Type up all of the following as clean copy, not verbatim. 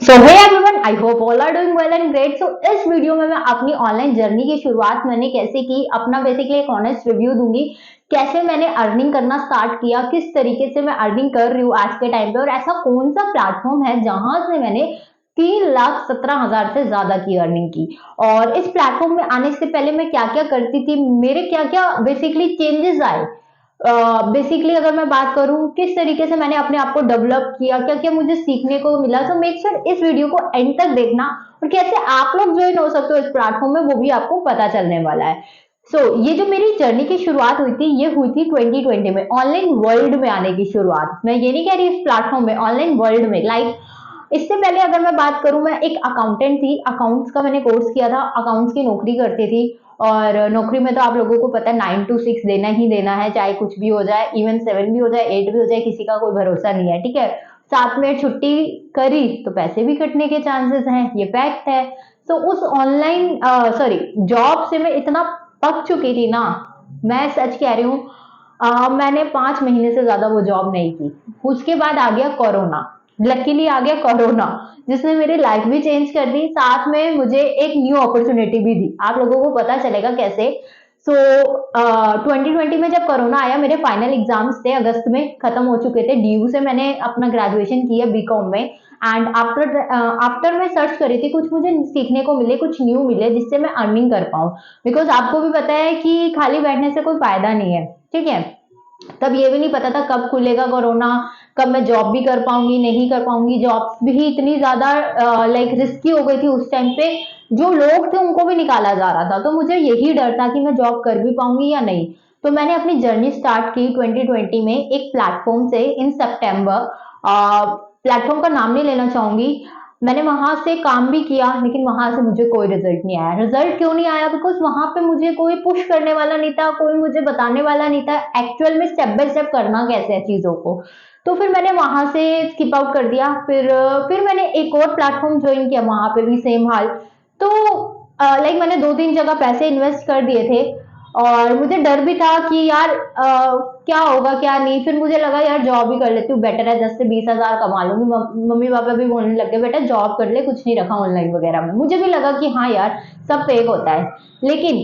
So hey everyone, I hope all are doing well and great. So इस video में मैं अपनी online journey की शुरुआत मैंने कैसे की, अपना बेसिकली एक ऑनेस्ट रिव्यू दूंगी। कैसे मैंने अर्निंग करना स्टार्ट किया, किस तरीके से मैं अर्निंग कर रही हूँ आज के टाइम पे, और ऐसा कौन सा प्लेटफॉर्म है जहां से मैंने 3,17,000 से ज्यादा की अर्निंग की। और इस प्लेटफॉर्म में आने से पहले मैं क्या क्या करती थी, मेरे क्या क्या बेसिकली चेंजेस आए। बेसिकली अगर मैं बात करूं किस तरीके से मैंने अपने आप को डेवलप किया, क्या क्या मुझे सीखने को मिला, तो मेक श्योर इस वीडियो को एंड तक देखना। और कैसे आप लोग ज्वाइन हो सकते हो इस प्लेटफॉर्म में, वो भी आपको पता चलने वाला है। ये जो मेरी जर्नी की शुरुआत हुई थी, ये हुई थी 2020 में, ऑनलाइन वर्ल्ड में आने की शुरुआत। मैं ये नहीं कह रही इस प्लेटफॉर्म में, ऑनलाइन वर्ल्ड में। इससे पहले अगर मैं बात करूं, मैं एक अकाउंटेंट थी, अकाउंट्स का मैंने कोर्स किया था, अकाउंट्स की नौकरी करती थी। और नौकरी में तो आप लोगों को पता है 9 to 6 देना ही देना है, चाहे कुछ भी हो जाए, इवन 7 भी हो जाए, 8 भी हो जाए, किसी का कोई भरोसा नहीं है, ठीक है। 7 मिनट छुट्टी करी तो पैसे भी कटने के चांसेस हैं, ये फैक्ट है। तो उस ऑनलाइन सॉरी जॉब से मैं इतना पक चुकी थी ना, मैं सच कह रही हूँ। मैंने 5 महीने से ज्यादा वो जॉब नहीं की। उसके बाद आ गया कोरोना, लकीली आ गया कोरोना, जिसने मेरी लाइफ भी चेंज कर दी, साथ में मुझे एक न्यू अपॉर्चुनिटी भी दी। आप लोगों को पता चलेगा कैसे। 2020 में जब कोरोना आया, मेरे फाइनल एग्जाम्स थे, अगस्त में खत्म हो चुके थे। डीयू से मैंने अपना ग्रेजुएशन किया बीकॉम में। एंड आफ्टर मैं सर्च करी थी, कुछ मुझे सीखने को मिले, कुछ न्यू मिले जिससे मैं अर्निंग कर पाऊँ। बिकॉज आपको भी पता है कि खाली बैठने से कोई फायदा नहीं है, ठीक है। तब ये भी नहीं पता था कब खुलेगा कोरोना, कब मैं जॉब भी कर पाऊंगी नहीं कर पाऊंगी। जॉब भी इतनी ज्यादा रिस्की हो गई थी उस टाइम पे, जो लोग थे उनको भी निकाला जा रहा था। तो मुझे यही डर था कि मैं जॉब कर भी पाऊंगी या नहीं। तो मैंने अपनी जर्नी स्टार्ट की 2020 में एक प्लेटफॉर्म से, इन सितंबर। प्लेटफॉर्म का नाम नहीं लेना चाहूंगी। मैंने वहां से काम भी किया, लेकिन वहां से मुझे कोई रिजल्ट नहीं आया। रिजल्ट क्यों नहीं आया? बिकॉज वहां पे मुझे कोई पुश करने वाला नहीं था, कोई मुझे बताने वाला नहीं था एक्चुअल में स्टेप बाय स्टेप करना कैसे है चीजों को। तो फिर मैंने वहां से स्किप आउट कर दिया। फिर मैंने एक और प्लेटफॉर्म ज्वाइन किया, वहां पे भी सेम हाल। तो मैंने 2-3 जगह पैसे इन्वेस्ट कर दिए थे। और मुझे डर भी था कि यार क्या होगा क्या नहीं। फिर मुझे लगा यार जॉब ही कर लेती हूँ, बेटर है, 10 से 20 हजार कमा लूंगी। मम्मी पापा भी बोलने लग गए बेटा जॉब कर ले, कुछ नहीं रखा ऑनलाइन वगैरह में। मुझे भी लगा कि हाँ यार सब फेक होता है। लेकिन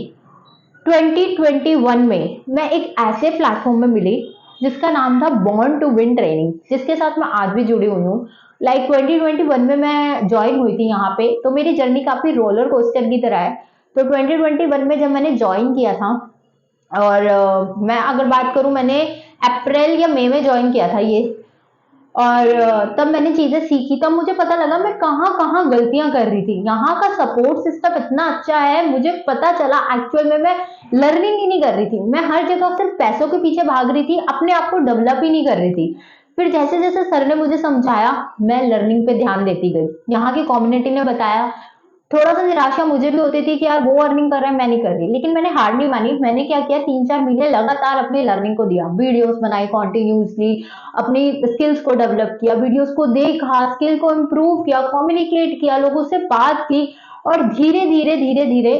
2021 में मैं एक ऐसे प्लेटफॉर्म में मिली जिसका नाम था बॉर्न टू विन ट्रेनिंग, जिसके साथ मैं आज भी जुड़ी हुई हूँ। 2021 में मैं ज्वाइन हुई थी यहाँ पे, तो मेरी जर्नी काफी रोलर कोस्टर की तरह है। तो 2021 में जब मैंने ज्वाइन किया था, और मैं अगर बात करूं, मैंने अप्रैल या मई में ज्वाइन किया था ये। और तब मैंने चीजें सीखी, तब मुझे पता लगा मैं कहाँ कहाँ गलतियां कर रही थी। यहाँ का सपोर्ट सिस्टम इतना अच्छा है, मुझे पता चला एक्चुअल में मैं लर्निंग ही नहीं कर रही थी। मैं हर जगह सिर्फ पैसों के पीछे भाग रही थी, अपने आप को डेवलप ही नहीं कर रही थी। फिर जैसे जैसे सर ने मुझे समझाया, मैं लर्निंग पे ध्यान देती गई। यहाँ की कम्युनिटी ने बताया, थोड़ा सा निराशा मुझे भी होती थी कि यार वो अर्निंग कर रहा है मैं नहीं कर रही, लेकिन मैंने हार नहीं मानी। मैंने क्या किया, 3-4 महीने लगातार अपनी लर्निंग को दिया, वीडियोस बनाई कॉन्टिन्यूसली, अपनी स्किल्स को डेवलप किया, वीडियोस को देखा, स्किल को इम्प्रूव किया, कम्युनिकेट किया, लोगों से बात की। और धीरे धीरे धीरे धीरे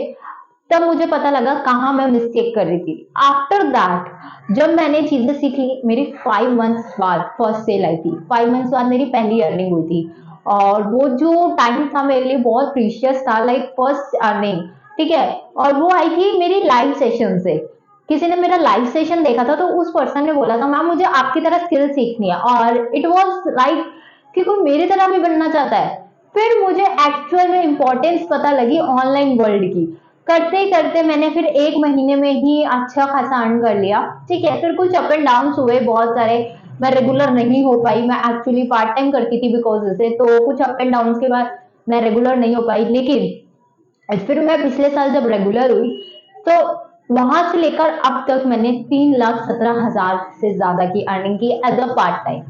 तब मुझे पता लगा कहाँ मैं मिस्टेक कर रही थी। आफ्टर दैट जब मैंने चीजें सीखी, मेरी 5 मंथ्स बाद फर्स्ट सेल आई थी, 5 मंथ्स बाद मेरी पहली अर्निंग हुई थी। और वो जो टाइम था मेरे लिए बहुत प्रीशियस था, फर्स्ट अर्निंग, ठीक है। और वो आई थी मेरी लाइव सेशन से। किसी ने मेरा लाइव सेशन देखा था, तो उस पर्सन ने बोला था मैम मुझे आपकी तरह स्किल सीखनी है। और इट वॉज लाइक कि कोई मेरी तरह भी बनना चाहता है। फिर मुझे एक्चुअल में इंपॉर्टेंस पता लगी ऑनलाइन वर्ल्ड की। करते ही करते मैंने फिर 1 महीने में ही अच्छा खासा अर्न कर लिया, ठीक है। फिर कुछ अप एंड डाउन हुए बहुत सारे, मैं रेगुलर नहीं हो पाई। मैं एक्चुअली पार्ट टाइम करती थी बिकॉज से, तो कुछ अप एंड डाउन के बाद मैं रेगुलर नहीं हो पाई। लेकिन फिर मैं पिछले साल जब रेगुलर हुई, तो वहां से लेकर अब तक मैंने 3,17,000 से ज्यादा की अर्निंग की as a part time.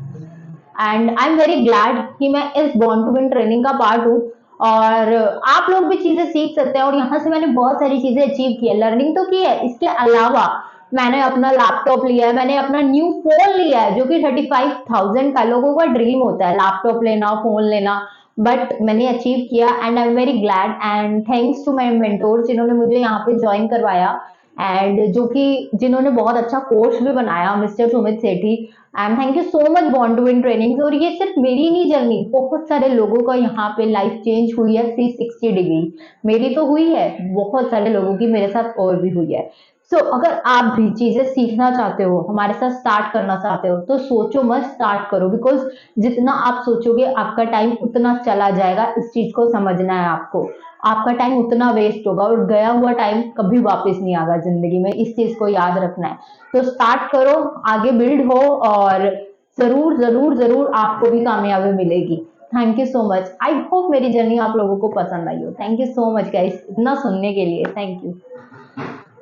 And I am very glad कि मैं इस बॉर्न टू विन ट्रेनिंग का पार्ट हूँ। और आप लोग भी चीजें सीख सकते हैं। और यहाँ से मैंने बहुत सारी चीजें अचीव की है, लर्निंग तो की है। इसके अलावा मैंने अपना लैपटॉप लिया है, मैंने अपना न्यू फोन लिया है, जो कि 35,000 का, लोगों का ड्रीम होता है लैपटॉप लेना, फोन लेना। बट मैंने अचीव किया and I am very glad. And thanks to my mentor जिन्होंने मुझे यहाँ पे ज्वाइन करवाया। एंड जो कि जिन्होंने बहुत अच्छा कोर्स भी बनाया, mister Sumit Sethi. And thank you so much born to win training. और ये सिर्फ मेरी नहीं जर्नी, बहुत सारे लोगों का यहाँ पे लाइफ चेंज हुई है 360 डिग्री। मेरी तो हुई है, बहुत सारे लोगों की मेरे साथ और भी हुई है। सो अगर आप भी चीजें सीखना चाहते हो, हमारे साथ स्टार्ट करना चाहते हो, तो सोचो मत, स्टार्ट करो। बिकॉज जितना आप सोचोगे आपका टाइम उतना चला जाएगा, इस चीज को समझना है आपको। आपका टाइम उतना वेस्ट होगा और गया हुआ टाइम कभी वापस नहीं आएगा जिंदगी में, इस चीज को याद रखना है। तो स्टार्ट करो, आगे बिल्ड हो, और जरूर जरूर जरूर आपको भी कामयाबी मिलेगी। Thank you so much. I hope मेरी जर्नी आप लोगों को पसंद आई हो। Thank you so much guys, इतना सुनने के लिए। Thank you.